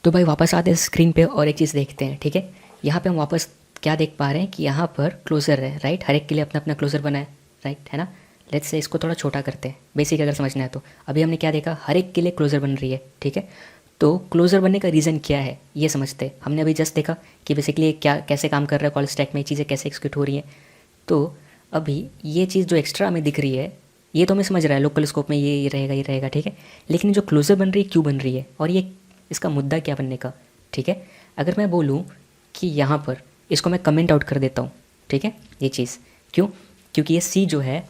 तो भाई वापस आते हैं स्क्रीन पे और एक चीज़ देखते हैं, ठीक है। यहाँ पे हम वापस क्या देख पा रहे हैं कि यहाँ पर क्लोजर है, राइट। हर एक के लिए अपना अपना क्लोजर बना है, राइट, है ना। लेट्स से इसको थोड़ा छोटा करते हैं, बेसिक अगर समझना है तो। अभी हमने क्या देखा, हर एक के लिए क्लोजर बन रही है, ठीक है। तो क्लोजर बनने का रीज़न क्या है ये समझते हैं। हमने अभी जस्ट देखा कि बेसिकली क्या कैसे काम कर रहा है कॉल स्टैक में, चीज़ें कैसे एक्सिक्यूट हो रही हैं। तो अभी ये चीज़ जो एक्स्ट्रा हमें दिख रही है, ये तो हमें समझ रहा है लोकल स्कोप में ये रहेगा, ये रहेगा, ठीक है। लेकिन जो क्लोजर बन रही है क्यों बन रही है, और ये इसका मुद्दा क्या बनने का, ठीक है। अगर मैं बोलूँ कि यहाँ पर इसको मैं कमेंट आउट कर देता हूँ, ठीक है, ये चीज़ क्यों, क्योंकि ये सी जो है,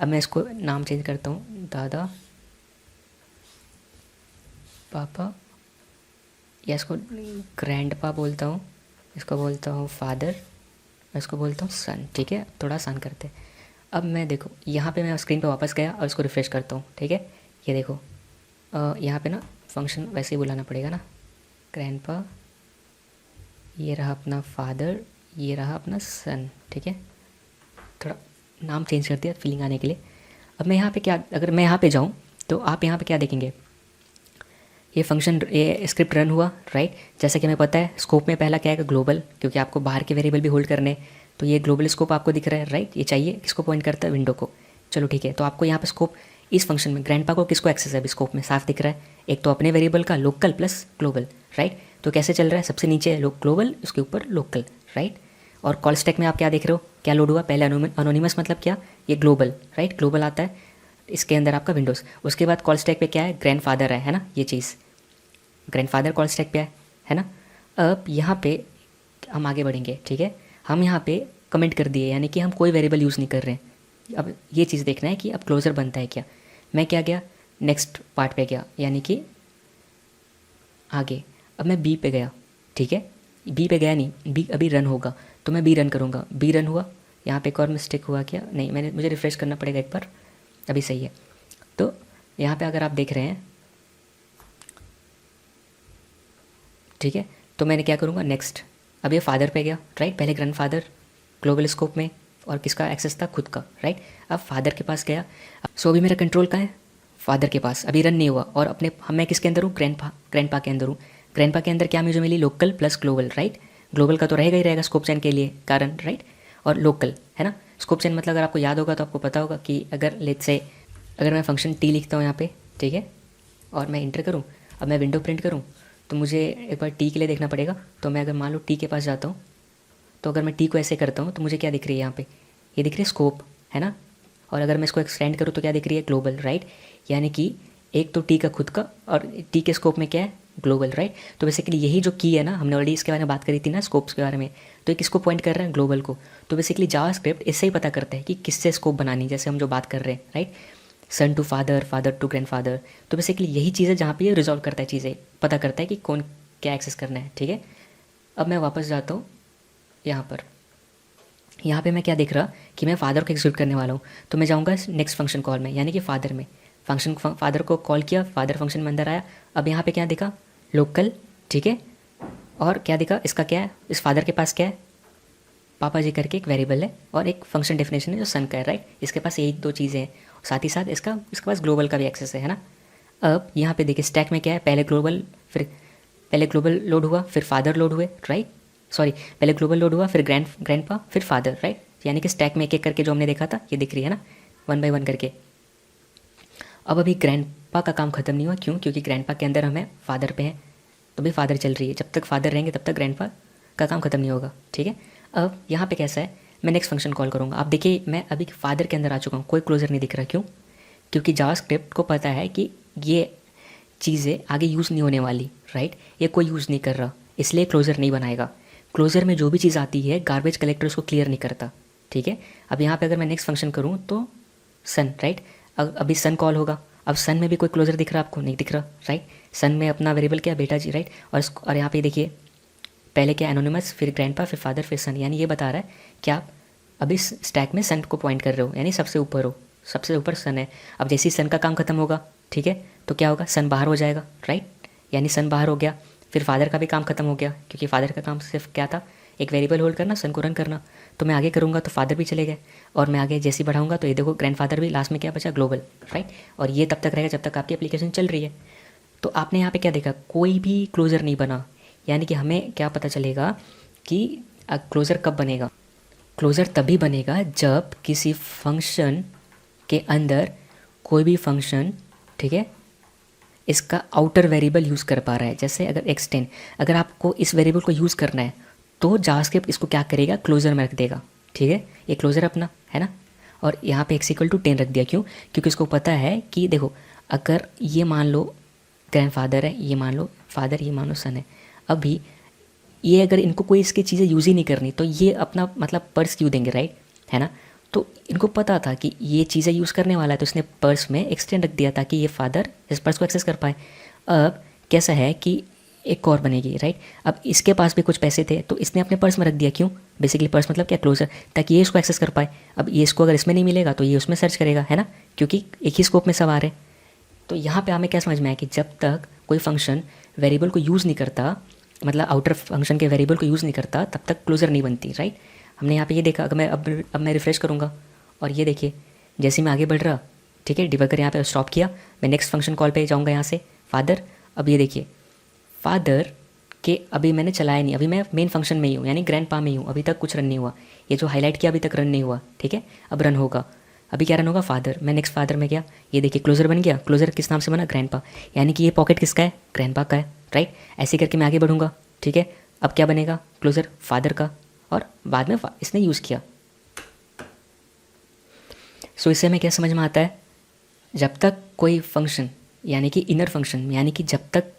अब मैं इसको नाम चेंज करता हूँ, दादा पापा, या इसको ग्रैंडपा बोलता हूँ, इसको बोलता हूँ फादर, मैं इसको बोलता हूँ सन, ठीक है। थोड़ा आसान करते हैं। अब मैं देखो यहाँ पे मैं स्क्रीन पे वापस गया और इसको रिफ़्रेश करता हूँ, ठीक है। ये देखो यहाँ पे ना फंक्शन वैसे ही बुलाना पड़ेगा ना, ग्रैंडपा, ये रहा अपना फादर, ये रहा अपना सन, ठीक है। थोड़ा नाम चेंज कर दिया फीलिंग आने के लिए। अब मैं यहाँ पे क्या, अगर मैं यहाँ पे जाऊँ तो आप यहाँ पे क्या देखेंगे, ये फंक्शन, ये स्क्रिप्ट रन हुआ, राइट। जैसा कि हमें पता है स्कोप में पहला क्या है, ग्लोबल, क्योंकि आपको बाहर के वेरिएबल भी होल्ड करने, तो ये ग्लोबल स्कोप आपको दिख रहा है, राइट। ये चाहिए किसको पॉइंट करता है, विंडो को। चलो ठीक है, तो आपको यहाँ पे स्कोप इस फंक्शन में ग्रैंडपा को किसको एक्सेस है अभी स्कोप में साफ दिख रहा है, एक तो अपने वेरिएबल का लोकल प्लस ग्लोबल, राइट। तो कैसे चल रहा है, सबसे नीचे ग्लोबल, उसके ऊपर लोकल, राइट। और कॉल स्टैक में आप क्या देख रहे हो, क्या लोड हुआ, पहले अनोनिमस मतलब क्या, ये ग्लोबल, राइट, ग्लोबल आता है इसके अंदर आपका विंडोज़। उसके बाद कॉल स्टैक पे क्या है, ग्रैंडफादर है ना, ये चीज़ ग्रैंडफादर कॉल स्टैक पे है ना। अब यहाँ पे हम आगे बढ़ेंगे, ठीक है। हम यहाँ पे कमेंट कर दिए, यानी कि हम कोई वेरिएबल यूज़ नहीं कर रहे हैं। अब ये चीज़ देखना है कि अब क्लोजर बनता है क्या। मैं क्या गया, नेक्स्ट पार्ट पे गया, यानी कि आगे। अब मैं बी पे गया, ठीक है। बी पे गया नहीं, बी अभी रन होगा, तो मैं बी रन करूँगा, बी रन हुआ। यहाँ पे एक और मिस्टेक हुआ क्या, नहीं, मुझे रिफ़्रेश करना पड़ेगा एक बार, अभी सही है। तो यहाँ पे अगर आप देख रहे हैं, ठीक है, तो मैंने क्या करूँगा, नेक्स्ट। अब ये फादर पे गया, राइट, पहले ग्रैंडफादर ग्लोबल स्कोप में, और किसका एक्सेस था, खुद का, राइट। अब फादर के पास गया, सो अभी मेरा कंट्रोल कहाँ है, फादर के पास, अभी रन नहीं हुआ। और अपने मैं किसके अंदर हूँ, ग्रैंडपा के अंदर हूँ। ग्रैंडपा के अंदर क्या मुझे मिली, local plus global, right. Global का तो रहेगा ही रहेगा स्कोप चेन के लिए कारण, राइट। और लोकल है ना, स्कोप चेन मतलब अगर आपको याद होगा तो आपको पता होगा कि अगर लेट्स से अगर मैं फंक्शन टी लिखता हूँ यहाँ पे, ठीक है, और मैं इंटर करूँ, अब मैं विंडो प्रिंट करूँ, तो मुझे एक बार टी के लिए देखना पड़ेगा। तो मैं अगर मान लो टी के पास जाता हूँ, तो अगर मैं टी को ऐसे करता हूँ तो मुझे क्या दिख रही है यहाँ पे, ये दिख रही है स्कोप, है ना। और अगर मैं इसको एक्सटेंड करूँ तो क्या दिख रही है, ग्लोबल, राइट। यानी कि एक तो टी का खुद का, और टी के स्कोप में क्या है, ग्लोबल, राइट। तो बेसिकली यही जो की है ना, हमने ऑलरेडी इसके बारे में बात करी थी ना, स्कोप्स के बारे में। तो ये किसको पॉइंट कर रहा है, ग्लोबल को। तो बेसिकली जावास्क्रिप्ट इससे ही पता करता है कि किससे स्कोप बनानी, जैसे हम जो बात कर रहे हैं, right, son to father, father to grandfather. तो बेसिकली यही चीज़ है जहाँ पे ये रिजॉल्व करता है, चीज़ें पता करता है कि कौन क्या एक्सेस करना है, ठीक है। अब मैं वापस जाता हूँ यहाँ पर, यहाँ पे मैं क्या देख रहा कि मैं फादर को एग्जीक्यूट करने वाला हूँ। तो मैं जाऊँगा नेक्स्ट फंक्शन कॉल में, यानी कि फादर में, फंक्शन फादर को कॉल किया, फादर फंक्शन में अंदर आया। अब यहाँ पे क्या दिखा, लोकल, ठीक है। और क्या दिखा, इसका क्या है, इस फादर के पास क्या है, पापा जी करके एक वेरिएबल है, और एक फंक्शन डेफिनेशन है जो सन का है, राइट। इसके पास यही दो चीज़ें हैं, साथ ही साथ इसके पास ग्लोबल का भी एक्सेस है ना। अब यहाँ पे देखिए स्टैक में क्या है, पहले ग्लोबल लोड हुआ, फिर फादर लोड हुए, राइट। सॉरी, पहले ग्लोबल लोड हुआ, फिर ग्रैंडपा, फिर फादर, राइट। यानी कि स्टैक में एक एक करके जो हमने देखा था ये दिख रही है ना, 1 बाय 1 करके। अब अभी ग्रैंडपा का काम खत्म नहीं हुआ, क्यों, क्योंकि ग्रैंडपा के अंदर हमें फादर पे है, तो भी फादर चल रही है। जब तक फादर रहेंगे तब तक ग्रैंडपा का काम खत्म नहीं होगा, ठीक है। अब यहाँ पे कैसा है, मैं नेक्स्ट फंक्शन कॉल करूँगा। आप देखिए मैं अभी फादर के अंदर आ चुका हूँ, कोई क्लोजर नहीं दिख रहा, क्यों, क्योंकि जावास्क्रिप्ट को पता है कि ये चीज़ें आगे यूज़ नहीं होने वाली, राइट। ये कोई यूज़ नहीं कर रहा, इसलिए क्लोजर नहीं बनाएगा। क्लोजर में जो भी चीज़ आती है गार्बेज कलेक्टर उसको क्लियर नहीं करता, ठीक है। अब यहाँ पे अगर मैं नेक्स्ट फंक्शन करूँ तो सन, राइट, अभी सन कॉल होगा। अब सन में भी कोई क्लोजर दिख रहा, आपको नहीं दिख रहा, राइट। सन में अपना वेरिएबल क्या, बेटा जी, राइट। और यहाँ पे देखिए पहले क्या, एनोनिमस, फिर ग्रैंडपा, फिर फादर, फिर सन। यानी ये बता रहा है कि आप अभी स्टैक में सन को पॉइंट कर रहे हो, यानी सबसे ऊपर हो, सबसे ऊपर सन है। अब जैसे ही सन का काम खत्म होगा, ठीक है, तो क्या होगा, सन बाहर हो जाएगा, राइट। यानी सन बाहर हो गया, फिर फादर का भी काम खत्म हो गया, क्योंकि फादर का काम सिर्फ क्या था, एक वेरिएबल होल्ड करना, सन को रन करना। तो मैं आगे करूँगा तो फादर भी चले गए, और मैं आगे जैसे ही बढ़ाऊँगा तो ये देखो ग्रैंडफादर भी, लास्ट में क्या बचा, ग्लोबल, राइट। और ये तब तक रहेगा जब तक आपकी एप्लीकेशन चल रही है। तो आपने यहाँ पे क्या देखा, कोई भी क्लोजर नहीं बना। यानी कि हमें क्या पता चलेगा कि क्लोजर कब बनेगा। क्लोजर तभी बनेगा जब किसी फंक्शन के अंदर कोई भी फंक्शन, ठीक है, इसका आउटर वेरिएबल यूज़ कर पा रहा है। जैसे अगर एक्सटेंड, अगर आपको इस वेरिएबल को यूज़ करना है तो जावास्क्रिप्ट इसको क्या करेगा, क्लोजर में रख देगा। ठीक है, ये क्लोजर अपना है ना। और यहाँ पे x=10 रख दिया, क्यों? क्योंकि उसको पता है कि देखो, अगर ये मान लो ग्रैंडफादर है, ये मान लो फादर, ये मान लो सन है, अभी ये अगर इनको कोई इसकी चीज़ें यूज़ ही नहीं करनी तो ये अपना मतलब पर्स क्यों देंगे, राइट, है ना। तो इनको पता था कि ये चीज़ें यूज़ करने वाला है, तो इसने पर्स में एक्सटेंड रख दिया ताकि ये फादर इस पर्स को एक्सेस कर पाए। अब कैसा है कि एक और बनेगी, राइट। अब इसके पास भी कुछ पैसे थे तो इसने अपने पर्स में रख दिया, क्यों? बेसिकली पर्स मतलब क्या, क्लोजर, ताकि ये इसको एक्सेस कर पाए। अब ये इसको अगर इसमें नहीं मिलेगा तो ये उसमें सर्च करेगा, है ना, क्योंकि एक ही स्कोप में सवार है। तो यहाँ पे हमें क्या समझ में आया कि जब तक कोई फंक्शन वेरिएबल को यूज़ नहीं करता, मतलब आउटर फंक्शन के वेरिएबल को यूज़ नहीं करता, तब तक क्लोजर नहीं बनती, राइट। हमने यहाँ पे ये देखा। अगर मैं अब मैं रिफ्रेश करूँगा और ये देखिए, जैसे मैं आगे बढ़ रहा, ठीक है, डिबगर यहाँ पे स्टॉप किया, मैं नेक्स्ट फंक्शन कॉल पे जाऊँगा यहाँ से फादर। अब ये देखिए, फादर के अभी मैंने चलाया नहीं, अभी मैं मेन फंक्शन में ही हूँ, यानी ग्रैंडपा में ही हूँ, अभी तक कुछ रन नहीं हुआ। ये जो हाईलाइट किया अभी तक रन नहीं हुआ, ठीक है, अब रन होगा। अभी क्या रन होगा, फादर। मैं नेक्स्ट फादर में गया, ये देखिए क्लोजर बन गया। क्लोजर किस नाम से बना, ग्रैंडपा, यानी कि ये पॉकेट किसका है, ग्रैंडपा का है, राइट। ऐसे करके मैं आगे बढ़ूँगा, ठीक है। अब क्या बनेगा, क्लोजर फादर का, और बाद में इसने यूज़ किया। सो इससे हमें क्या समझ में आता है, जब तक कोई फंक्शन, यानी कि इनर फंक्शन, यानी कि जब तक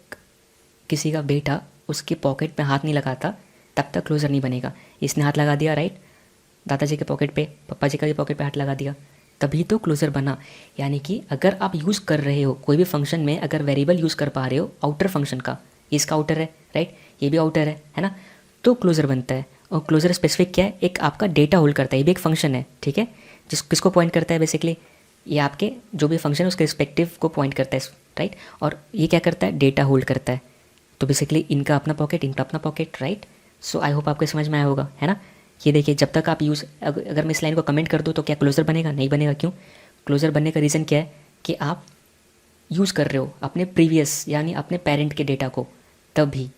किसी का बेटा उसके पॉकेट में हाथ नहीं लगाता तब तक क्लोजर नहीं बनेगा। इसने हाथ लगा दिया, राइट, दादाजी के पॉकेट पे, पप्पा जी का भी पॉकेट पे हाथ लगा दिया, तभी तो क्लोजर बना। यानी कि अगर आप यूज़ कर रहे हो कोई भी फंक्शन में, अगर वेरिएबल यूज़ कर पा रहे हो आउटर फंक्शन का, ये इसका आउटर है, राइट, ये भी आउटर है ना, तो क्लोजर बनता है। और क्लोजर स्पेसिफिक क्या है, एक आपका डेटा होल्ड करता है, ये भी एक फंक्शन है, ठीक है, किसको पॉइंट करता है, बेसिकली ये आपके जो भी फंक्शन है उसके रिस्पेक्टिव को पॉइंट करता है, राइट। और ये क्या करता है, डेटा होल्ड करता है। तो बेसिकली इनका अपना पॉकेट, इनका अपना pocket, right. So I hope आपको समझ में आया होगा, है ना। ये देखिए, जब तक आप अगर मैं इस लाइन को कमेंट कर दूँ तो क्या क्लोजर बनेगा, नहीं बनेगा। क्यों? क्लोजर बनने का रीज़न क्या है कि आप यूज़ कर रहे हो अपने प्रीवियस, यानी अपने पेरेंट के डेटा को, तब भी।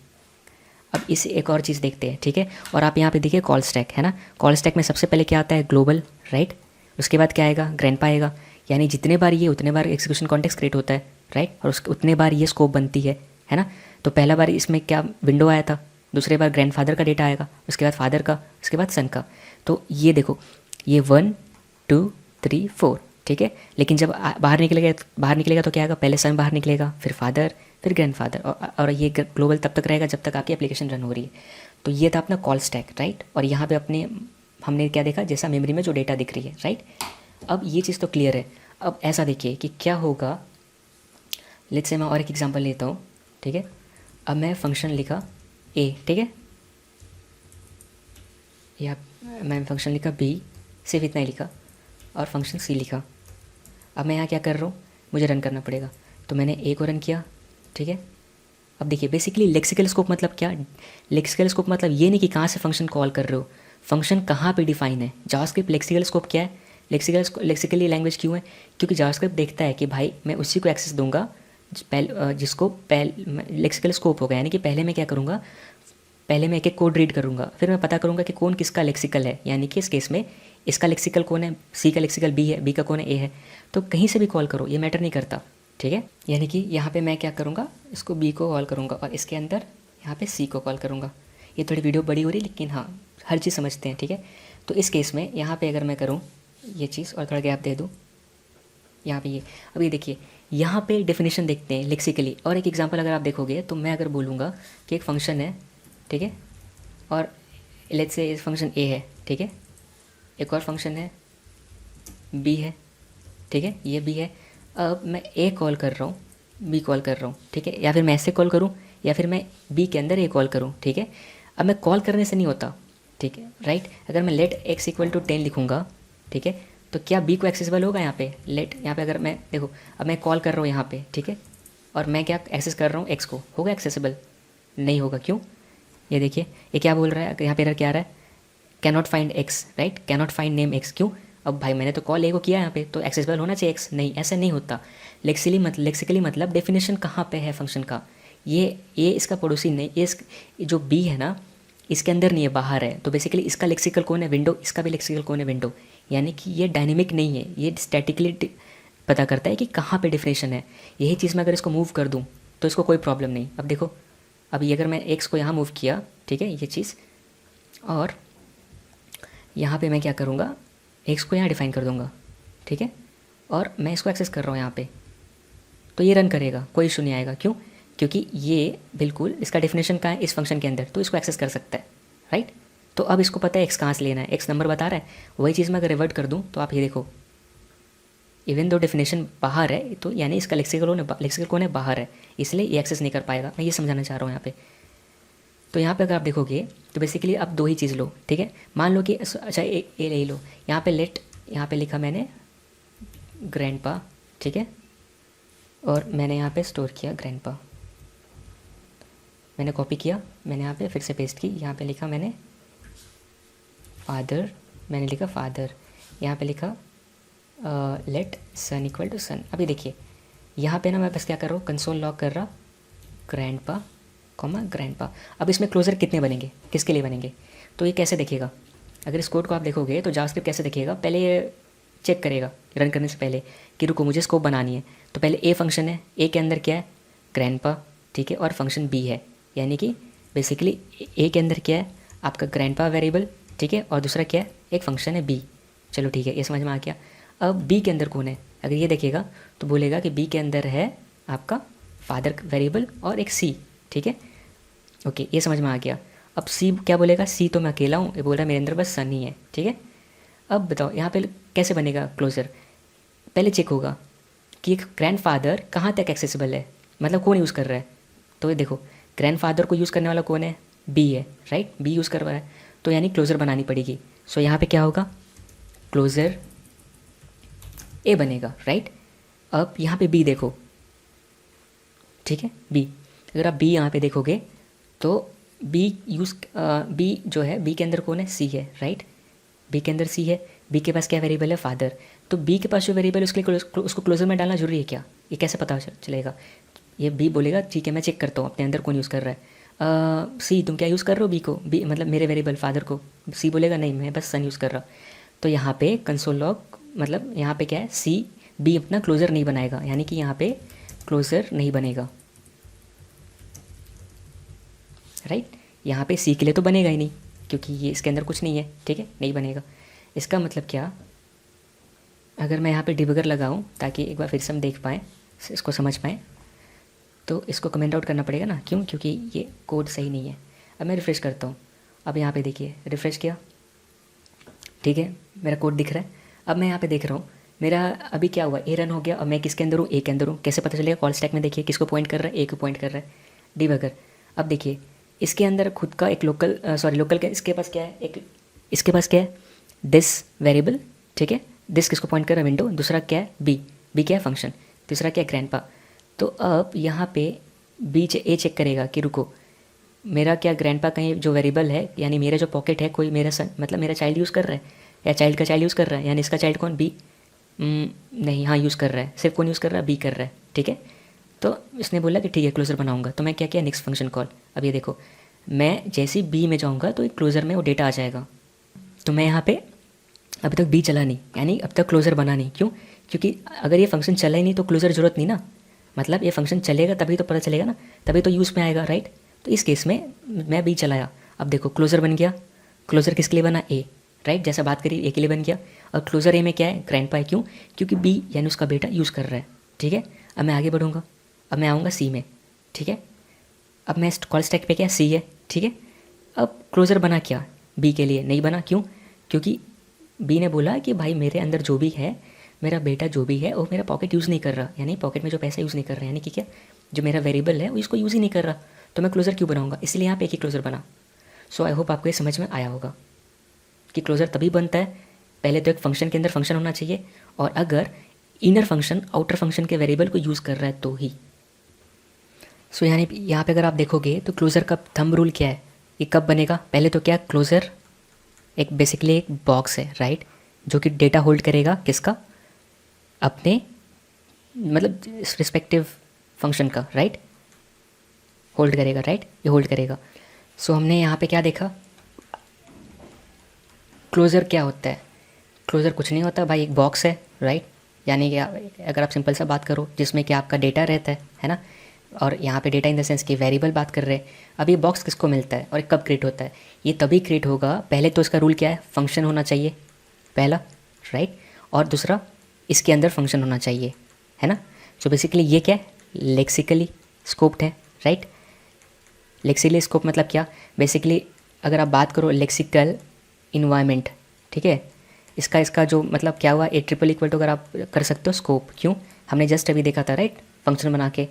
अब इस एक और चीज़ देखते हैं, ठीक है। और आप यहाँ पे देखिए कॉल स्टैक, है ना। कॉल स्टैक में सबसे पहले क्या आता है, ग्लोबल, राइट। उसके बाद क्या आएगा, ग्रैंडपा आएगा, यानी जितने बार ये उतने बार एग्जीक्यूशन कॉन्टेक्स्ट क्रिएट होता है, राइट। और उसके उतने बार ये स्कोप बनती है ना। तो पहला बार इसमें क्या विंडो आया था, दूसरे बार ग्रैंडफादर का डेटा आएगा, उसके बाद फादर का, उसके बाद सन का। तो ये देखो, ये 1 2 3 4, ठीक है। लेकिन जब बाहर निकलेगा तो क्या आएगा, पहले सन बाहर निकलेगा, फिर फादर, फिर ग्रैंडफादर, और ये ग्लोबल तब तक रहेगा जब तक आपकी एप्लीकेशन रन हो रही है। तो ये था अपना कॉल स्टैक, राइट। और यहाँ पे हमने क्या देखा, जैसा मेमोरी में जो डेटा दिख रही है, राइट। अब ये चीज़ तो क्लियर है। अब ऐसा देखिए कि क्या होगा, लेट्स से मैं और एक एग्जांपल लेता हूँ, ठीक है। अब मैं फंक्शन लिखा ए, ठीक है, या मैं फंक्शन लिखा बी, सिर्फ इतना ही लिखा, और फंक्शन सी लिखा। अब मैं यहाँ क्या कर रहा हूँ, मुझे रन करना पड़ेगा, तो मैंने ए को रन किया, ठीक है। अब देखिए, बेसिकली लेक्सिकल स्कोप मतलब क्या, लेक्सिकल स्कोप मतलब ये नहीं कि कहाँ से फंक्शन कॉल कर रहे हो, फंक्शन कहाँ पे डिफाइन है। जावास्क्रिप्ट लेक्सिकल स्कोप क्या है, लेक्सिकली लैंग्वेज क्यों है, क्योंकि जावास्क्रिप्ट देखता है कि भाई मैं उसी को एक्सेस दूंगा जिसको लेक्सिकल स्कोप होगा। यानी कि पहले मैं क्या करूँगा, पहले मैं एक एक कोड रीड करूँगा, फिर मैं पता करूँगा कि कौन किसका लेक्सिकल है। यानी कि इस केस में इसका लेक्सिकल कौन है, सी का लेक्सिकल बी है, बी का कौन है, ए है। तो कहीं से भी कॉल करो, ये मैटर नहीं करता, ठीक है। यानी कि यहाँ पे मैं क्या करूँगा, इसको बी को कॉल करूँगा और इसके अंदर यहाँ पे सी को कॉल करूँगा। ये थोड़ी वीडियो बड़ी हो रही है, लेकिन हाँ हर चीज़ समझते हैं, ठीक है। तो इस केस में यहाँ पे अगर मैं करूँ ये चीज़ और थोड़ा गैप दे दूँ यहाँ पे, ये अब ये देखिए, यहाँ पे डेफिनेशन देखते हैं लेक्सिकली। और एक एग्जांपल अगर आप देखोगे तो मैं अगर बोलूँगा कि एक फंक्शन है, ठीक है, और लेट्स से इस फंक्शन ए है, ठीक है, एक और फंक्शन है बी है, ठीक है, ये बी है। अब मैं ए कॉल कर रहा हूँ, बी कॉल कर रहा हूँ, ठीक है, या फिर मैं ऐसे कॉल करूँ, या फिर मैं बी के अंदर ए कॉल करूँ, ठीक है। अब मैं कॉल करने से नहीं होता, ठीक है, राइट। अगर मैं लेट x = 10 लिखूँगा, ठीक है, तो क्या बी को एक्सेसिबल होगा यहाँ पे, लेट यहाँ पे अगर मैं देखो, अब मैं कॉल कर रहा हूँ यहाँ पे, ठीक है, और मैं क्या एक्सेस कर रहा हूँ एक्स को, होगा एक्सेसिबल, नहीं होगा। क्यों? ये देखिए, ये क्या बोल रहा है, यहाँ पे एरर क्या आ रहा है, cannot find x, right, cannot find name x. क्यों? अब भाई मैंने तो कॉल ए को किया यहाँ पे, तो एक्सेसिबल होना चाहिए एक्स, नहीं ऐसा नहीं होता। लेक्सिकली मतलब डेफिनेशन कहाँ पे है फंक्शन का, ये इसका पड़ोसी नहीं, ये जो बी है ना इसके अंदर नहीं है, बाहर है। तो बेसिकली इसका लेक्सिकल कौन है, विंडो, इसका भी लेक्सिकल कौन है, विंडो। यानी कि ये डायनेमिक नहीं है, ये स्टैटिकली पता करता है कि कहाँ पे डिफिनेशन है। यही चीज़ मैं अगर इसको मूव कर दूँ तो इसको कोई प्रॉब्लम नहीं। अब देखो, अभी अगर मैं एक्स को यहाँ मूव किया, ठीक है, ये चीज़, और यहाँ पे मैं क्या करूँगा, एक्स को यहाँ डिफाइन कर दूँगा, ठीक है, और मैं इसको एक्सेस कर रहा हूँ यहाँ पे, तो ये रन करेगा, कोई इशू नहीं आएगा। क्यों? क्योंकि ये बिल्कुल इसका डेफिनेशन कहाँ है, इस फंक्शन के अंदर, तो इसको एक्सेस कर सकता है, राइट। तो अब इसको पता है एक्स कहाँ से लेना है, एक्स नंबर बता रहा है। वही चीज़ मैं अगर रिवर्ट कर दूँ तो आप ये देखो, इवन दो डेफिनेशन बाहर है, तो यानी इसका लेक्सिकल कौन है, बाहर है, इसलिए ये एक्सेस नहीं कर पाएगा। मैं ये समझाना चाह रहा हूँ यहाँ पे। तो यहाँ पे अगर आप देखोगे तो बेसिकली आप दो ही चीज़ लो, ठीक है। मान लो कि अच्छा ए ले लो, यहाँ पे लेट, यहाँ पे लिखा मैंने ग्रैंडपा, ठीक है, और मैंने यहाँ पे स्टोर किया ग्रैंडपा, मैंने कॉपी किया, मैंने यहाँ पे फिर से पेस्ट की, यहाँ पे लिखा मैंने फादर, मैंने लिखा फादर, यहाँ पे लिखा लेट सन इक्वल टू सन। अभी देखिए यहाँ पे ना मैं बस क्या कर रहा हूँ, कंसोल लॉग कर रहा ग्रैंडपा कॉमा ग्रैंडपा। अब इसमें क्लोजर कितने बनेंगे, किसके लिए बनेंगे, तो ये कैसे देखेगा, अगर इस कोड को आप देखोगे तो जावास्क्रिप्ट कैसे देखेगा, पहले ये चेक करेगा रन करने से पहले कि रुको मुझे स्कोप बनानी है। तो पहले ए फंक्शन है, ए के अंदर क्या है, ग्रैंडपा, ठीक है, और फंक्शन बी है, यानी कि बेसिकली ए के अंदर क्या है आपका ग्रैंडपा वेरिएबल, ठीक है, और दूसरा क्या है, एक फंक्शन है बी। चलो ठीक है, ये समझ में आ गया। अब बी के अंदर कौन है, अगर ये देखेगा तो बोलेगा कि बी के अंदर है आपका फादर वेरिएबल और एक सी, ठीक है, ओके, ये समझ में आ गया। अब सी क्या बोलेगा, सी तो मैं अकेला हूँ, ये बोल रहा है मेरे अंदर बस सन ही है, ठीक है। अब बताओ यहाँ पे कैसे बनेगा क्लोजर, पहले चेक होगा कि एक ग्रैंडफादर कहाँ तक एक्सेसिबल है, मतलब कौन यूज़ कर रहा है। तो ये देखो ग्रैंडफादर को यूज़ करने वाला कौन है, बी है, राइट, बी यूज़ कर रहा है, तो यानी क्लोजर बनानी पड़ेगी। सो यहाँ पे क्या होगा, क्लोजर ए बनेगा, राइट। अब यहाँ पे बी देखो, ठीक है, बी, अगर आप बी यहाँ पे देखोगे तो बी जो है, बी के अंदर कौन है, सी है, राइट, बी के अंदर सी है, बी के पास क्या वेरिएबल है, फादर। तो बी के पास जो वेरिएबल है उसको क्लोजर में डालना जरूरी है क्या, ये कैसे पता चलेगा, ये बी बोलेगा ठीक है मैं चेक करता हूँ अपने अंदर कौन यूज़ कर रहा है। सी तुम क्या यूज़ कर रहे हो, बी को, बी मतलब मेरे वेरिएबल फादर को, सी बोलेगा नहीं मैं बस सन यूज़ कर रहा। तो यहाँ पे कंसोल लॉग मतलब यहाँ पे क्या है, सी बी अपना क्लोजर नहीं बनाएगा, यानी कि यहाँ पे क्लोजर नहीं बनेगा, राइट। यहाँ पे सी के लिए तो बनेगा ही नहीं क्योंकि ये इसके अंदर कुछ नहीं है, ठीक है, नहीं बनेगा। इसका मतलब क्या, अगर मैं यहाँ पे डिबगर लगाऊँ ताकि एक बार फिर से हम देख पाएँ, इसको समझ पाएँ, तो इसको कमेंट आउट करना पड़ेगा ना, क्यों, क्योंकि ये कोड सही नहीं है। अब मैं रिफ़्रेश करता हूँ, अब यहाँ पे देखिए रिफ़्रेश किया, ठीक है, मेरा कोड दिख रहा है। अब मैं यहाँ पे देख रहा हूँ मेरा अभी क्या हुआ, ए रन हो गया, और मैं किसके अंदर हूँ, ए के अंदर हूँ। कैसे पता चलेगा, कॉल स्टैक में देखिए किसको पॉइंट कर रहा है, ए को पॉइंट कर रहा है, डिबगर। अब देखिए इसके अंदर खुद का एक लोकल का, इसके पास क्या है, एक इसके पास क्या है, दिस वेरिएबल, ठीक है, दिस किसको पॉइंट कर रहा है, विंडो। दूसरा क्या है, बी क्या है, फंक्शन। तीसरा क्या है, ग्रैंडपा। तो अब यहाँ पे ए चेक करेगा कि रुको मेरा क्या ग्रैंडपा कहीं जो वेरिएबल है, यानी मेरा जो पॉकेट है कोई मेरा सन मतलब मेरा चाइल्ड यूज़ कर रहा है, या चाइल्ड का चाइल्ड यूज़ कर रहा है, यानी इसका चाइल्ड कौन, बी, नहीं, हाँ यूज़ कर रहा है, सिर्फ कौन यूज़ कर रहा है, बी कर रहा है, ठीक है। तो इसने बोला कि ठीक है क्लोजर बनाऊंगा, तो मैं क्या किया, नेक्स्ट फंक्शन कॉल। अब ये देखो मैं जैसे ही बी में जाऊंगा तो एक क्लोजर में वो डेटा आ जाएगा। तो मैं यहाँ पे अभी तक बी चला नहीं, यानी अब तक क्लोजर बना नहीं, क्यों, क्योंकि अगर ये फंक्शन चला ही नहीं तो क्लोजर ज़रूरत नहीं ना, मतलब ये फंक्शन चलेगा तभी तो पता चलेगा ना, तभी तो यूज़ में आएगा, राइट। तो इस केस में मैं बी चलाया, अब देखो क्लोजर बन गया। क्लोजर किसके लिए बना, ए, राइट, जैसा बात करी ए के लिए बन गया। और क्लोजर ए में क्या है, ग्रैंडपा है, क्यों, क्योंकि बी यानी उसका बेटा यूज़ कर रहा है, ठीक है। अब मैं आगे बढ़ूँगा, अब मैं आऊँगा सी में, ठीक है। अब मैं कॉल स्टैक पे क्या, सी है, ठीक है। अब क्लोजर बना क्या, बी के लिए नहीं बना, क्यों, क्योंकि बी ने बोला कि भाई मेरे अंदर जो भी है, मेरा बेटा जो भी है वो मेरा पॉकेट यूज़ नहीं कर रहा, यानी पॉकेट में जो पैसा यूज़ नहीं कर रहा, यानी कि क्या, जो मेरा वेरिएबल है वो इसको यूज़ ही नहीं कर रहा, तो मैं क्लोजर क्यों बनाऊंगा, इसलिए यहाँ पे एक ही क्लोजर बना। सो आई होप आपको ये समझ में आया होगा कि क्लोजर तभी बनता है, पहले तो एक फंक्शन के अंदर फंक्शन होना चाहिए, और अगर इनर फंक्शन आउटर फंक्शन के वेरिएबल को यूज़ कर रहा है तो ही। सो यानी यहाँ पे अगर आप देखोगे तो क्लोजर का थंब रूल क्या है, ये कब बनेगा, पहले तो क्या क्लोजर एक बेसिकली एक बॉक्स है, राइट, जो कि डेटा होल्ड करेगा किसका, अपने मतलब रिस्पेक्टिव फंक्शन का, राइट, होल्ड करेगा, राइट, ये होल्ड करेगा। सो हमने यहाँ पे क्या देखा, क्लोज़र क्या होता है। क्लोज़र कुछ नहीं होता भाई, एक बॉक्स है, राइट, यानी कि अगर आप सिंपल सा बात करो जिसमें कि आपका डेटा रहता है ना, और यहाँ पे डेटा इन द सेंस कि वेरिएबल बात कर रहे हैं। अब ये बॉक्स किसको मिलता है और कब क्रिएट होता है, ये तभी क्रिएट होगा, पहले तो इसका रूल क्या है, फंक्शन होना चाहिए पहला, राइट, और दूसरा इसके अंदर फंक्शन होना चाहिए, है ना। सो बेसिकली ये क्या है, लेक्सिकली स्कोप्ड है, राइट। लेक्सिकली स्कोप मतलब क्या, बेसिकली अगर आप बात करो लेक्सिकल इन्वायरमेंट, ठीक है, इसका जो मतलब क्या हुआ, ए ट्रिपल इक्वल टू अगर आप कर सकते हो स्कोप, क्यों, हमने जस्ट अभी देखा था, राइट, फंक्शन बना के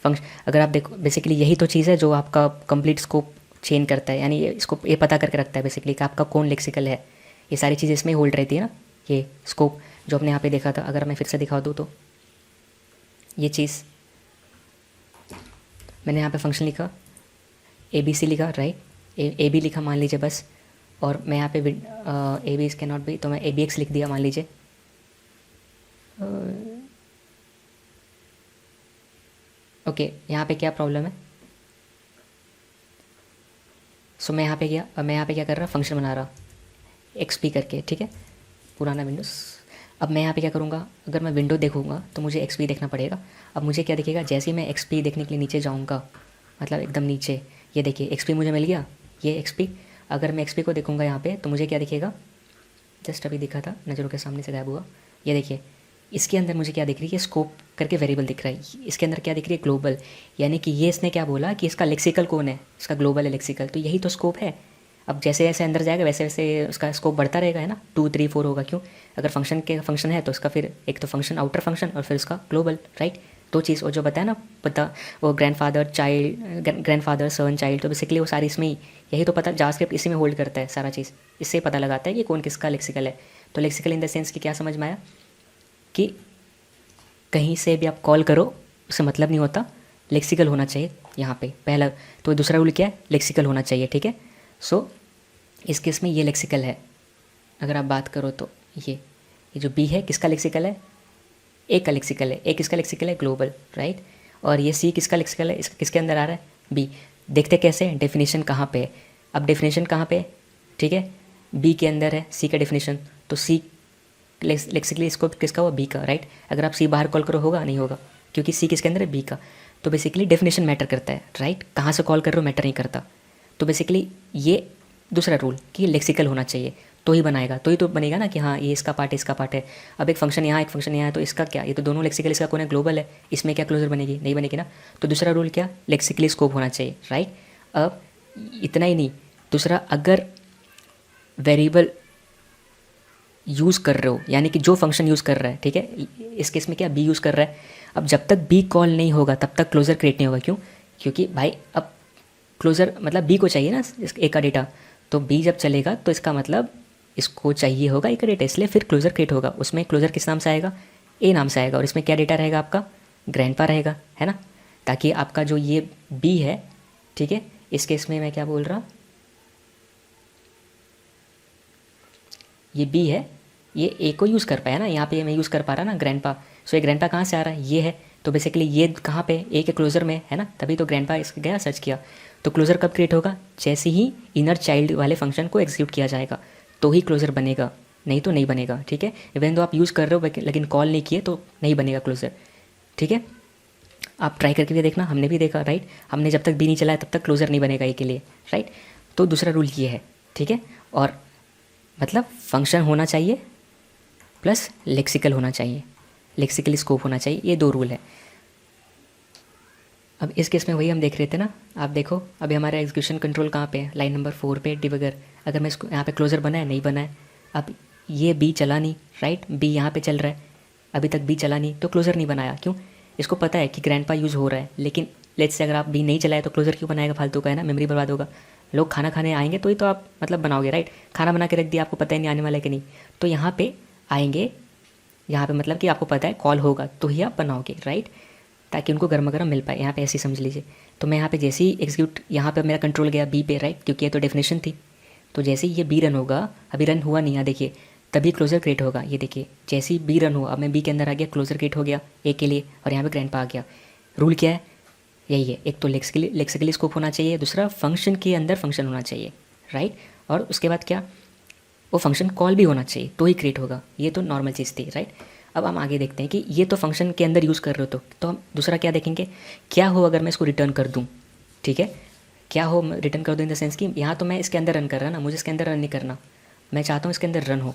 फंक्शन। अगर आप देखो बेसिकली यही तो चीज़ है जो आपका कंप्लीट स्कोप चेंज करता है, यानी इसको ये पता करके रखता है बेसिकली कि आपका कौन लेक्सिकल है। ये सारी चीज़ें इसमें होल्ड रहती है ना, ये स्कोप जो हमने यहाँ पे देखा था। अगर मैं फिर से दिखा दूँ तो ये चीज़ मैंने यहाँ पे फंक्शन लिखा, ABC लिखा, राइट, AB लिखा मान लीजिए बस, और मैं यहाँ पे AB is can not be, तो मैं ABX लिख दिया मान लीजिए। ओके, यहाँ पे क्या प्रॉब्लम है, सो मैं यहाँ पे क्या कर रहा, फंक्शन बना रहा XP करके, ठीक है, पुराना विंडोज़। अब मैं यहाँ पे क्या करूँगा, अगर मैं विंडो देखूँगा तो मुझे XP देखना पड़ेगा। अब मुझे क्या दिखेगा, जैसे ही मैं XP देखने के लिए नीचे जाऊँगा, मतलब एकदम नीचे, ये देखिए XP मुझे मिल गया, ये XP। अगर मैं XP को देखूँगा यहाँ पे तो मुझे क्या दिखेगा, जस्ट अभी दिखा था, नज़रों के सामने से गायब हुआ, ये देखिए इसके अंदर मुझे क्या दिख रही है, स्कोप करके वेरिएबल दिख रहा है। इसके अंदर क्या दिख रही है, ग्लोबल, यानी कि ये इसने क्या बोला कि इसका लेक्सिकल कौन है, इसका ग्लोबल है लेक्सिकल, तो यही तो स्कोप है। अब जैसे जैसे अंदर जाएगा वैसे वैसे उसका स्कोप बढ़ता रहेगा, है ना, 2 3 4 होगा, क्यों, अगर फंक्शन है तो उसका फिर एक तो फंक्शन आउटर फंक्शन और फिर उसका ग्लोबल, राइट, दो चीज़। और जो बताया ना पता, वो ग्रैंडफादर सन चाइल्ड, तो बेसिकली वो सारी इसमें ही, यही तो पता, जावास्क्रिप्ट इसी में होल्ड करता है सारा चीज़, इससे पता लगाता है कि कौन किसका लेक्सिकल है। तो लेक्सिकल इन द सेंस कि क्या समझ में आया, कि कहीं से भी आप कॉल करो उससे मतलब नहीं होता, लेक्सिकल होना चाहिए यहाँ पे पहला। तो दूसरा रूल क्या है, लेक्सिकल होना चाहिए, ठीक है। सो इस केस में ये लेक्सिकल है। अगर आप बात करो तो ये जो बी है किसका लेक्सिकल है, ए का लेक्सिकल है, ए किसका लेक्सिकल है, ग्लोबल, राइट। और ये सी किसका लेक्सिकल है, इसका किसके अंदर आ रहा है, बी। देखते कैसे, डेफिनेशन कहाँ पे है, अब डेफिनेशन कहाँ पे है, ठीक है, बी के अंदर है सी का डेफिनेशन, तो सी लेक्सिकली इसको किसका हुआ, बी का, राइट। अगर आप सी बाहर कॉल करो होगा, नहीं होगा, क्योंकि सी किसके अंदर है, बी का। तो बेसिकली डेफिनेशन मैटर करता है, राइट, कहाँ से कॉल कर रहे हो मैटर नहीं करता। तो बेसिकली ये दूसरा रूल कि लेक्सिकल होना चाहिए, तो ही बनाएगा, तो ही तो बनेगा ना कि हाँ ये इसका पार्ट है, इसका पार्ट है। अब एक फंक्शन यहाँ एक फंक्शन यहाँ है, तो इसका क्या, ये तो दोनों लेक्सिकल, इसका कौन है, ग्लोबल है, इसमें क्या क्लोजर बनेगी, नहीं बनेगी ना। तो दूसरा रूल क्या, लेक्सिकली स्कोप होना चाहिए, राइट। अब इतना ही नहीं, दूसरा अगर वेरिएबल यूज़ कर रहे हो, यानी कि जो फंक्शन यूज़ कर रहा है, ठीक है, इस केस में क्या बी यूज़ कर रहा है, अब जब तक बी कॉल नहीं होगा तब तक क्लोजर क्रिएट नहीं होगा, क्यों, क्योंकि भाई अब क्लोजर मतलब बी को चाहिए ना इस ए का डेटा, तो बी जब चलेगा तो इसका मतलब इसको चाहिए होगा ए का डेटा, इसलिए फिर क्लोजर क्रिएट होगा। उसमें क्लोजर किस नाम से आएगा, ए नाम से आएगा, और इसमें क्या डेटा रहेगा आपका, ग्रैंडपा रहेगा, है ना, ताकि आपका जो ये बी है, ठीक है, इस केस में मैं क्या बोल रहा, ये बी है, ये ए को यूज़ कर पाया ना, यहाँ पे मैं यूज़ कर पा रहा ना ग्रैंडपा। सो ये ग्रैंडपा कहाँ से आ रहा है, ये है, तो बेसिकली ये कहाँ पे, ए के क्लोजर में है ना, तभी तो ग्रैंडपा इसके गया सर्च किया। तो क्लोजर कब क्रिएट होगा, जैसे ही इनर चाइल्ड वाले फंक्शन को एग्जीक्यूट किया जाएगा तो ही क्लोजर बनेगा, नहीं तो नहीं बनेगा, ठीक है। इवन तो आप यूज़ कर रहे हो लेकिन कॉल नहीं किए तो नहीं बनेगा क्लोजर, ठीक है। आप ट्राई करके भी देखना, हमने भी देखा, राइट, हमने जब तक बी नहीं चलाया तब तक क्लोजर नहीं बनेगा ए के लिए, राइट। तो दूसरा रूल ये है, ठीक है, और मतलब फंक्शन होना चाहिए प्लस लेक्सिकल होना चाहिए, लेक्सिकल स्कोप होना चाहिए, ये दो रूल है। अब इस केस में वही हम देख रहे थे ना, आप देखो अभी हमारा एग्जीक्यूशन कंट्रोल कहाँ पे है, लाइन नंबर 4 पे डिबगर। अगर मैं इसको यहाँ पे क्लोजर बना है, नहीं बना है, अब ये बी चला नहीं, राइट, बी यहाँ पे चल रहा है, अभी तक बी चला नहीं तो क्लोजर नहीं बनाया, क्यों, इसको पता है कि ग्रैंडपा यूज़ हो रहा है। लेकिन लेट्स से अगर आप बी नहीं चलाए तो क्लोजर क्यों बनाएगा, फालतू का है ना, मेमोरी बर्बाद होगा। लोग खाना खाने आएंगे तो ही तो आप मतलब बनाओगे, राइट, खाना बना के रख दिया, आपको पता ही नहीं आने वाला है कि नहीं, तो यहाँ पे आएंगे, यहाँ पे मतलब कि आपको पता है कॉल होगा तो ही आप बनाओगे, राइट, ताकि उनको गर्मा गर्म मिल पाए, यहाँ पे ऐसे समझ लीजिए। तो मैं यहाँ पे जैसे ही एग्जीक्यूट, यहाँ पे मेरा कंट्रोल गया बी पे, राइट, क्योंकि ये तो डेफिनेशन थी, तो जैसे ही ये बी रन होगा, अभी रन हुआ नहीं है देखिए, तभी क्लोजर क्रिएट होगा। ये देखिए जैसे ही बी रन हुआ, अब मैं बी के अंदर आ गया, क्लोजर क्रिएट हो गया ए के लिए, और यहाँ पे ग्रैंडपा आ गया। रूल क्या है, यही है, एक तो लेक्सिकली स्कोप होना चाहिए, दूसरा फंक्शन के अंदर फंक्शन होना चाहिए, राइट। और उसके बाद क्या, वो फंक्शन कॉल भी होना चाहिए तो ही क्रिएट होगा। ये तो नॉर्मल चीज़ थी, राइट। अब हम आगे देखते हैं कि ये तो फंक्शन के अंदर यूज़ कर रहे हो तो हम दूसरा क्या देखेंगे, क्या हो अगर मैं इसको रिटर्न कर दूँ, ठीक है। क्या हो रिटर्न कर दूँ इन द सेंस कि यहाँ तो मैं इसके अंदर रन कर रहा ना, मुझे इसके अंदर रन नहीं करना, मैं चाहता हूँ इसके अंदर रन हो।